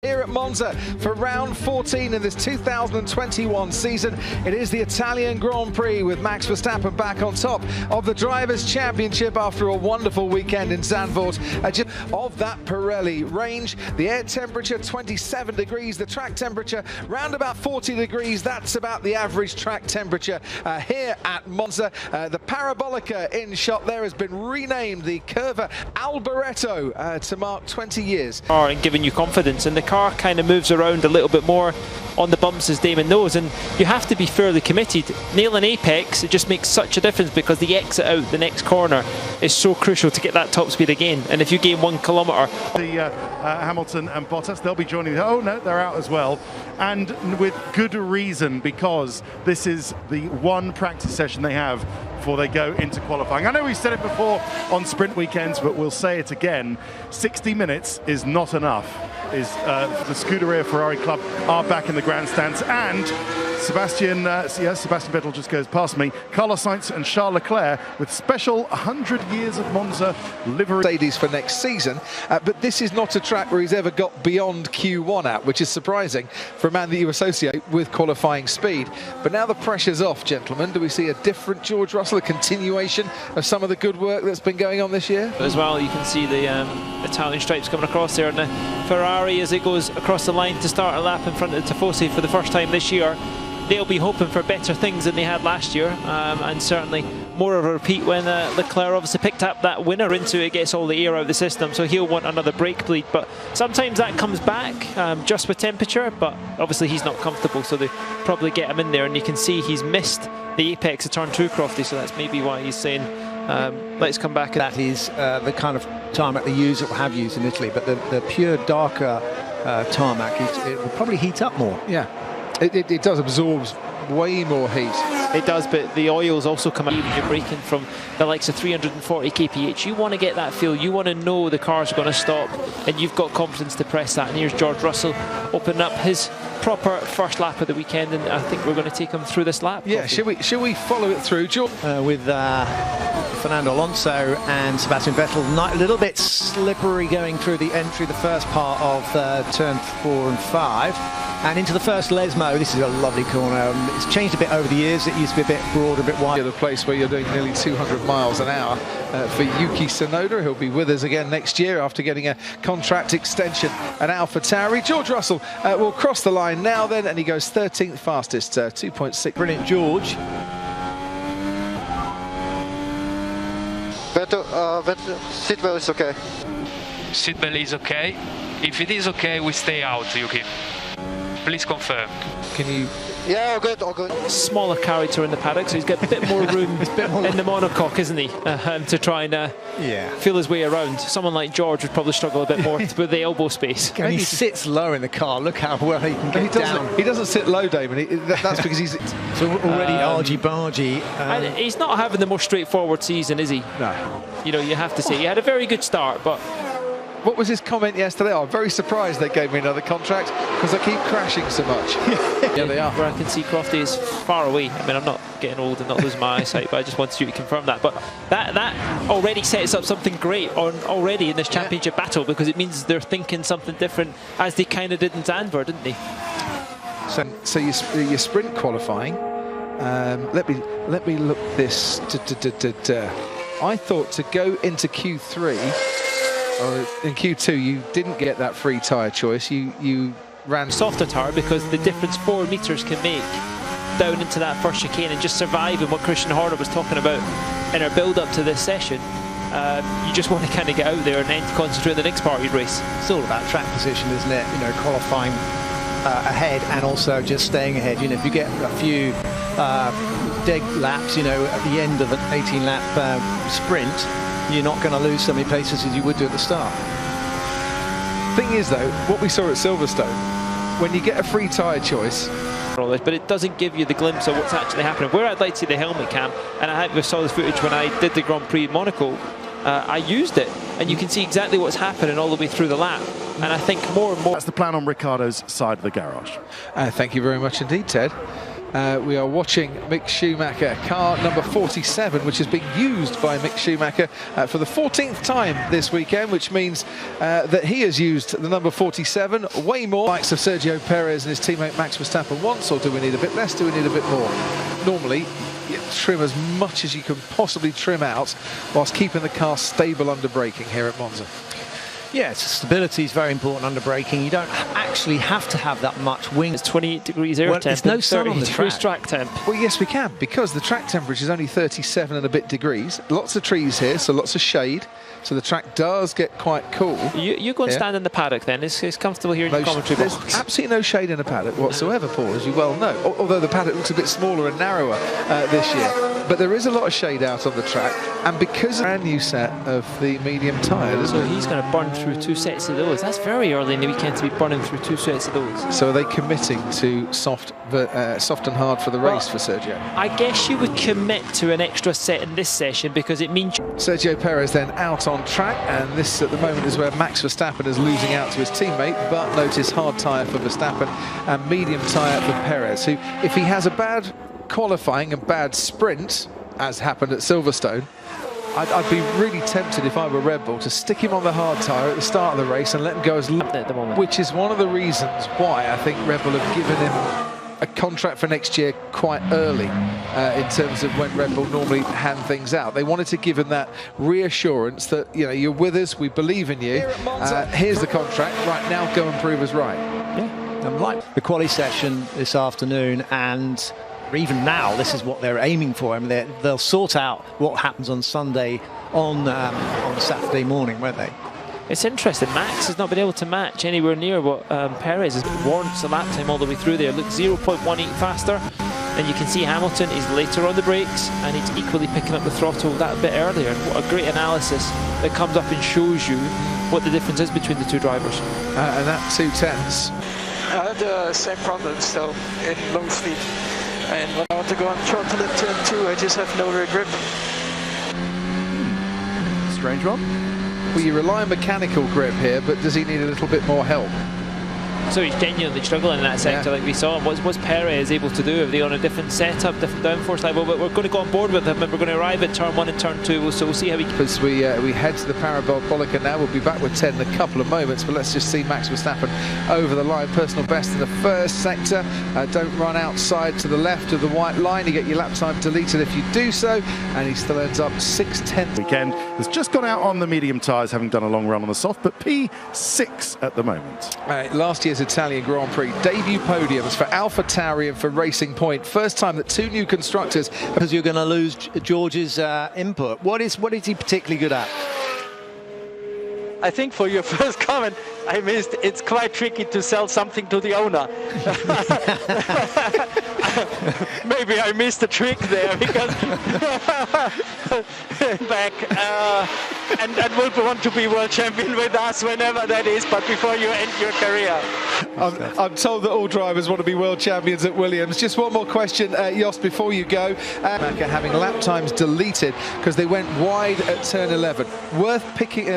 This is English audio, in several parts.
Here at Monza for round 14 in this 2021 season. It is the Italian Grand Prix with Max Verstappen back on top of the Drivers' Championship after a wonderful weekend in Zandvoort. Of that Pirelli range, the air temperature 27 degrees, the track temperature round about 40 degrees. That's about the average track temperature here at Monza. The Parabolica in shot there has been renamed the Curva Alboreto to mark 20 years. And giving you confidence, and the car kind of moves around a little bit more on the bumps, as Damon knows, and you have to be fairly committed. Nailing apex, it just makes such a difference because the exit out the next corner is so crucial to get that top speed again. And if you gain 1 kilometre, the Hamilton and Bottas, they'll be joining. Oh no, they're out as well, and with good reason, because this is the one practice session they have before they go into qualifying. I know we've said it before on sprint weekends, but we'll say it again. 60 minutes is not enough. The Scuderia Ferrari Club are back in the grandstands, and Sebastian Vettel just goes past me. Carlos Sainz and Charles Leclerc with special 100 years of Monza livery. Mercedes for next season, but this is not a track where he's ever got beyond Q1 at, which is surprising for a man that you associate with qualifying speed. But now the pressure's off, gentlemen. Do we see a different George Russell, a continuation of some of the good work that's been going on this year? as well, you can see the Italian stripes coming across there, and the Ferrari as it goes across the line to start a lap in front of Tifosi for the first time this year. They'll be hoping for better things than they had last year, and certainly more of a repeat when Leclerc obviously picked up that winner into it, gets all the air out of the system, so he'll want another brake bleed. But sometimes that comes back just with temperature, but obviously he's not comfortable, so they probably get him in there, and you can see he's missed the apex of turn 2, Crofty, so that's maybe why he's saying let's come back. That is the kind of tarmac they use, or have used in Italy, but the pure darker tarmac, it will probably heat up more. Yeah. It does absorb way more heat. It does, but the oils also come out. When you're braking from the likes of 340 kph, you want to get that feel. You want to know the car's going to stop, and you've got confidence to press that. And here's George Russell opening up his proper first lap of the weekend, and I think we're going to take him through this lap. Yeah, should we follow it through, George? With Fernando Alonso and Sebastian Vettel, a little bit slippery going through the first part of turn 4 and 5. And into the first Lesmo. This is a lovely corner. It's changed a bit over the years. It used to be a bit broader, a bit wider. The place where you're doing nearly 200 miles an hour for Yuki Tsunoda. He'll be with us again next year after getting a contract extension at AlphaTauri. George Russell will cross the line now then, and he goes 13th fastest, 2.6. Brilliant, George. Seatbelt is okay. Seatbelt is okay. If it is okay, we stay out, Yuki. Please confirm. Can you? Yeah, all good, all good. Smaller character in the paddock, so he's got a bit more room in the monocoque, isn't he? To try and feel his way around. Someone like George would probably struggle a bit more with the elbow space. And he sits low in the car. Look how well he can get down. He doesn't sit low, Damon. That's because he's so already argy-bargy. And he's not having the most straightforward season, is he? No. You know, you have to say he had a very good start, but. What was his comment yesterday? Oh, I'm very surprised they gave me another contract because I keep crashing so much. Yeah, they are. Where I can see Crofty is far away. I mean, I'm not getting old and not losing my eyesight, but I just wanted you to confirm that. But that already sets up something great already in this championship battle, because it means they're thinking something different, as they kind of did in Zandvoort, didn't they? So your sprint qualifying. Let me look this. I thought to go into Q3. In Q2, you didn't get that free tyre choice. You ran softer tyre, because the difference 4 metres can make down into that first chicane, and just surviving what Christian Horner was talking about in our build-up to this session. You just want to kind of get out there and then concentrate on the next part of your race. It's all about track position, isn't it? You know, qualifying ahead and also just staying ahead. You know, if you get a few dead laps, you know, at the end of an 18-lap sprint, you're not going to lose so many places as you would do at the start. Thing is, though, what we saw at Silverstone, when you get a free tyre choice, but it doesn't give you the glimpse of what's actually happening. Where I'd like to see the helmet cam, and I hope saw this footage when I did the Grand Prix Monaco, I used it, and you can see exactly what's happening all the way through the lap. And I think more and more. That's the plan on Ricciardo's side of the garage. Thank you very much indeed, Ted. We are watching Mick Schumacher, car number 47, which is being used by Mick Schumacher for the 14th time this weekend, which means that he has used the number 47 way more. Likes of Sergio Perez and his teammate Max Verstappen once, or do we need a bit less? Do we need a bit more? Normally, you trim as much as you can possibly trim out whilst keeping the car stable under braking here at Monza. Yes, stability is very important under braking. You don't actually have to have that much wing. It's 28 degrees air temp. There's no sun on the track temp. Well, yes, we can, because the track temperature is only 37 and a bit degrees. Lots of trees here, so lots of shade. So the track does get quite cool. You go and stand in the paddock then. It's comfortable here in the commentary box. box. There's absolutely no shade in the paddock whatsoever, Paul, as you well know. Although the paddock looks a bit smaller and narrower this year. But there is a lot of shade out on the track. And because of a brand new set of the medium tyres. So he's going to burn through 2 sets of those. That's very early in the weekend to be burning through 2 sets of those. So are they committing to soft and hard for the race for Sergio? I guess you would commit to an extra set in this session because it means... Sergio Perez then out on track, and this at the moment is where Max Verstappen is losing out to his teammate, but notice hard tyre for Verstappen and medium tyre for Perez, who, if he has a bad qualifying and bad sprint, as happened at Silverstone, I'd be really tempted, if I were Red Bull, to stick him on the hard tyre at the start of the race and let him go as low at the moment. Which is one of the reasons why I think Red Bull have given him a contract for next year quite early in terms of when Red Bull normally hand things out. They wanted to give him that reassurance that, you know, you're with us, we believe in you, here's the contract, right now go and prove us right. Yeah, and like the quali session this afternoon, and even now, this is what they're aiming for. I mean, they'll sort out what happens on Sunday on Saturday morning, won't they? It's interesting. Max has not been able to match anywhere near what Perez has warrants a lap time all the way through there. Look, 0.18 faster. And you can see Hamilton is later on the brakes and he's equally picking up the throttle that bit earlier. And what a great analysis that comes up and shows you what the difference is between the two drivers. And that 2/10s. I had the same problem still in long speed. And when I want to go on throttle in turn 2, I just have no rear grip. Strange one. Well, you rely on mechanical grip here, but does he need a little bit more help? So he's genuinely struggling in that sector, like we saw. What's Perez able to do? Are they on a different setup, different downforce level? But we're going to go on board with him, and we're going to arrive at turn 1 and turn 2. So we'll see how he... As we head to the Parabolica now, we'll be back with 10 in a couple of moments, but let's just see Max Verstappen over the line. Personal best in the first sector. Don't run outside to the left of the white line. You get your lap time deleted if you do so, and he still ends up 6/10. Weekend has just gone out on the medium tyres, having done a long run on the soft, but P6 at the moment. Last year's Italian Grand Prix debut podiums for AlphaTauri and for Racing Point. First time that 2 new constructors. Because you're going to lose George's input. What is he particularly good at? I think for your first comment, I missed. It's quite tricky to sell something to the owner. Maybe I missed a trick there because back and will want to be world champion with us whenever that is, but before you end your career. I'm told that all drivers want to be world champions at Williams. Just one more question, Jos, before you go. Having lap times deleted because they went wide at turn 11. Worth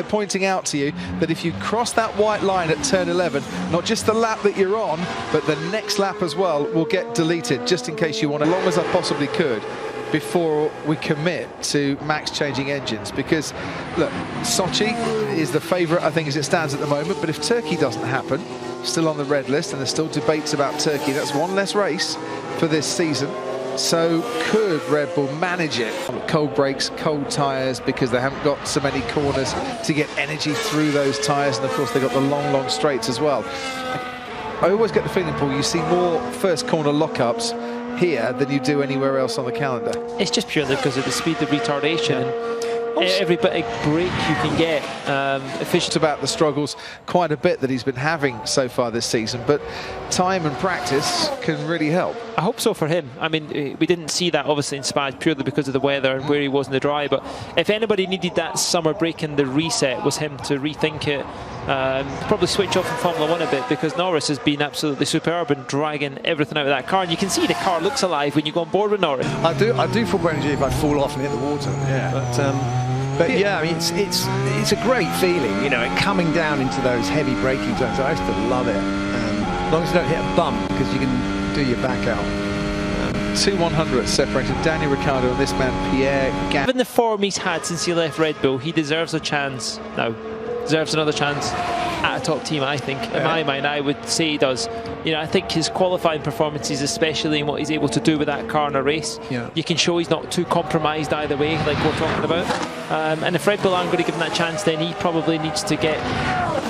pointing out to you that if you cross that white line at turn 11, not just the lap that you're on, but the next lap as well will get deleted, just in case you want, as long as I possibly could, before we commit to Max changing engines. Because, look, Sochi is the favourite, I think, as it stands at the moment, but if Turkey doesn't happen, still on the red list, and there's still debates about Turkey, that's one less race for this season. So could Red Bull manage it? Cold brakes, cold tyres, because they haven't got so many corners to get energy through those tyres, and of course they've got the long straights as well. I always get the feeling, Paul, you see more first corner lockups here than you do anywhere else on the calendar. It's just purely because of the speed of retardation. Every bit of break you can get efficient. About the struggles quite a bit that he's been having so far this season, but time and practice can really help. I hope so for him. I mean, we didn't see that obviously in Spa purely because of the weather and where he was in the dry, but if anybody needed that summer break and the reset, was him to rethink it. Probably switch off from Formula 1 a bit, because Norris has been absolutely superb and dragging everything out of that car, and you can see the car looks alive when you go on board with Norris. I do feel energy if I fall off and hit the water. Yeah. But yeah, I mean, it's a great feeling, you know, coming down into those heavy braking zones. I used to love it. As long as you don't hit a bump, because you can do your back out. 2 100ths separated Daniel Ricciardo and this man Pierre Gasly. Given the form he's had since he left Red Bull, he deserves a chance now. Deserves another chance at a top team, I think. In my mind, I would say he does. You know, I think his qualifying performances, especially in what he's able to do with that car in a race, you can show he's not too compromised either way, like we're talking about. And if Red Bull aren't going to give him that chance, then he probably needs to get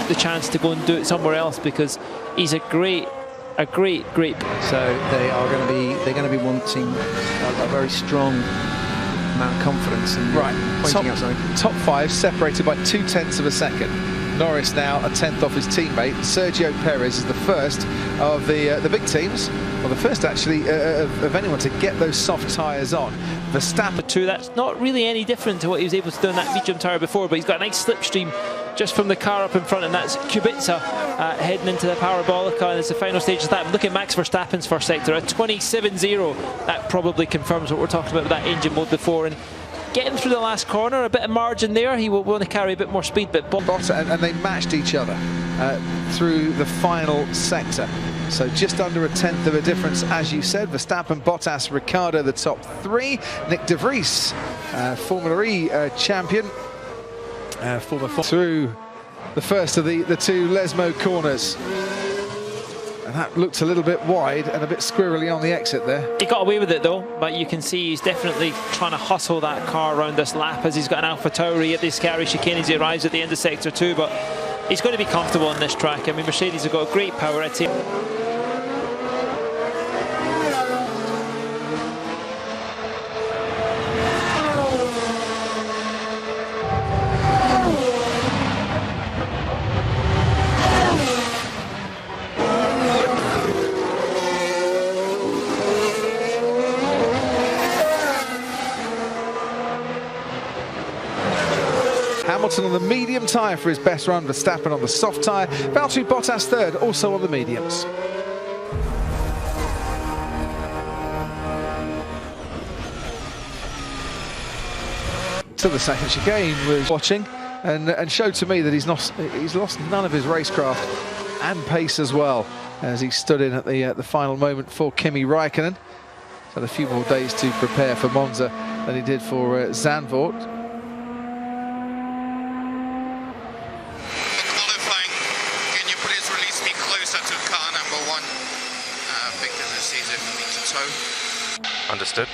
the chance to go and do it somewhere else, because he's a great. So they're going to be wanting a very strong amount of confidence and pointing out something. Top 5 separated by 0.2 of a second. Norris now a 10th off his teammate. Sergio Perez is the first of the big teams, well, the first actually of anyone to get those soft tyres on. Verstappen too. That's not really any different to what he was able to do in that medium tyre before, but he's got a nice slipstream just from the car up in front, and that's Kubica heading into the Parabolica, and it's the final stage of that. Look at Max Verstappen's first sector, a 27.0. That probably confirms what we're talking about with that engine mode before. And getting through the last corner, a bit of margin there. He will want to carry a bit more speed, but and they matched each other through the final sector. So just under a 10th of a difference, as you said. Verstappen, Bottas, Ricciardo, the top 3. Nick de Vries, Formula E champion, through the first of the 2 Lesmo corners. And that looked a little bit wide and a bit squirrely on the exit there. He got away with it though, but you can see he's definitely trying to hustle that car around this lap, as he's got an AlphaTauri at the Scary chicane as he arrives at the end of sector 2, but he's going to be comfortable on this track. I mean, Mercedes have got a great power at team. Hamilton on the medium tyre for his best run, Verstappen on the soft tyre, Valtteri Bottas third, also on the mediums. To the second chicane was watching and showed to me that he's lost none of his racecraft and pace as well, as he stood in at the final moment for Kimi Räikkönen. He's had a few more days to prepare for Monza than he did for Zandvoort. Understood.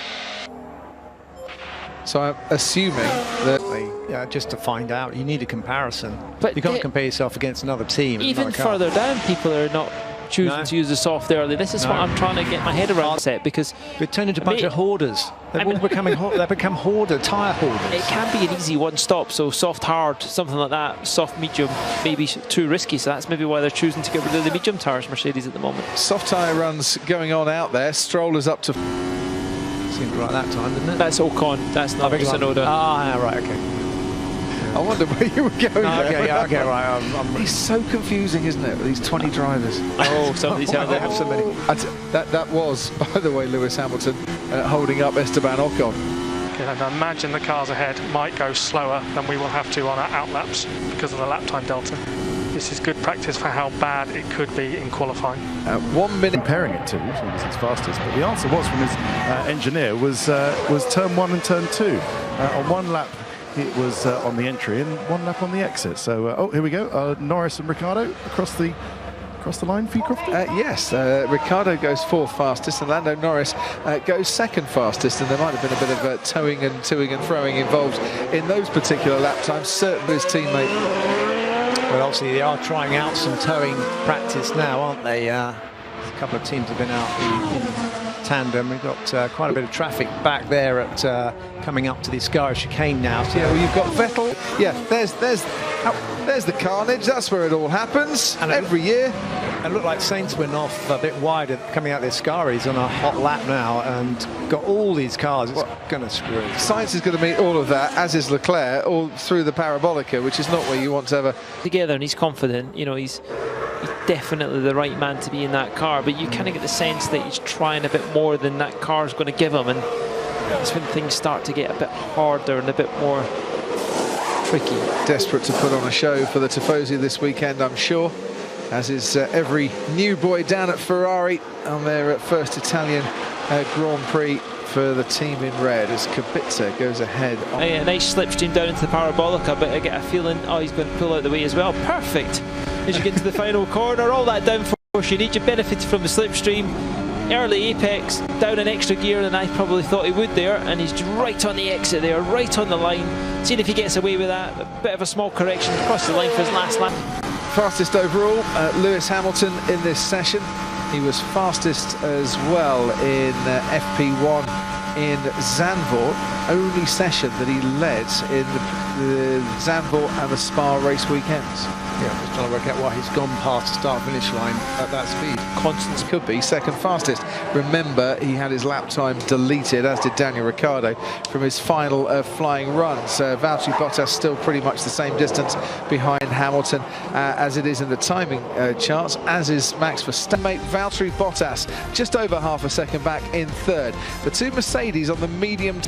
So I'm assuming that... just to find out, you need a comparison. But you can't compare yourself against another team. Even further down, people are not choosing to use the soft early. This is what I'm trying to get my head around, set, because we're turning into a bunch of hoarders. They've all become hoarder, tyre hoarders. It can be an easy one stop, so soft hard, something like that. Soft medium, maybe too risky, so that's maybe why they're choosing to get rid of the medium tyres, Mercedes, at the moment. Soft tyre runs going on out there. Stroll is up to... Seemed right that time, didn't it? That's Ocon, that's not Tsunoda. Ah, right, okay. I wonder where you were going there. Okay, right. It's so confusing, isn't it, with these 20 drivers? Oh, some of these have so many. That was, by the way, Lewis Hamilton holding up Esteban Ocon. And I imagine the cars ahead might go slower than we will have to on our outlaps because of the lap time delta. This is good practice for how bad it could be in qualifying. 1 minute. Comparing it to, so was his fastest, but the answer was from his engineer was turn 1 and turn 2. On 1 lap it was on the entry and 1 lap on the exit. So oh, here we go. Norris and Ricciardo across the line for you, Crofty? Yes, Ricciardo goes 4th fastest and Lando Norris goes 2nd fastest, and there might have been a bit of towing and throwing involved in those particular lap times. Certainly his teammate. Well, obviously they are trying out some towing practice now, aren't they? A couple of teams have been out in tandem. We've got quite a bit of traffic back there at coming up to the Scary chicane now. So, yeah, well, you've got Vettel. Yeah, there's the carnage. That's where it all happens every year. It looked like Sainz went off a bit wide coming out the Scaries on a hot lap now, and got all these cars. It's going to screw. Sainz is going to meet all of that, as is Leclerc, all through the Parabolica, which is not where you want to ever... Together, and he's confident. You know, he's definitely the right man to be in that car, but you kind of get the sense that he's trying a bit more than that car's going to give him, and that's when things start to get a bit harder and a bit more tricky. Desperate to put on a show for the Tifosi this weekend, I'm sure. as is every new boy down at Ferrari on their first Italian Grand Prix for the team in red, as Kubica goes ahead. A nice slipstream down into the Parabolica, but I get a feeling, oh, he's going to pull out the way as well. Perfect! As you get to the final corner, all that downforce you need, you benefit from the slipstream. Early apex, down an extra gear than I probably thought he would there, and he's right on the exit there, right on the line. Seeing if he gets away with that. A bit of a small correction across the line for his last lap. Fastest overall, Lewis Hamilton in this session. He was fastest as well in FP1 in Zandvoort, only session that he led in the Zandvoort and the Spa race weekends. Yeah, I'm just trying to work out why he's gone past the start-finish line at that speed. Constance could be second fastest. Remember, he had his lap time deleted, as did Daniel Ricciardo, from his final flying runs. Valtteri Bottas still pretty much the same distance behind Hamilton as it is in the timing charts, as is Max Verstappen. Valtteri Bottas just over half a second back in third. The two Mercedes on the medium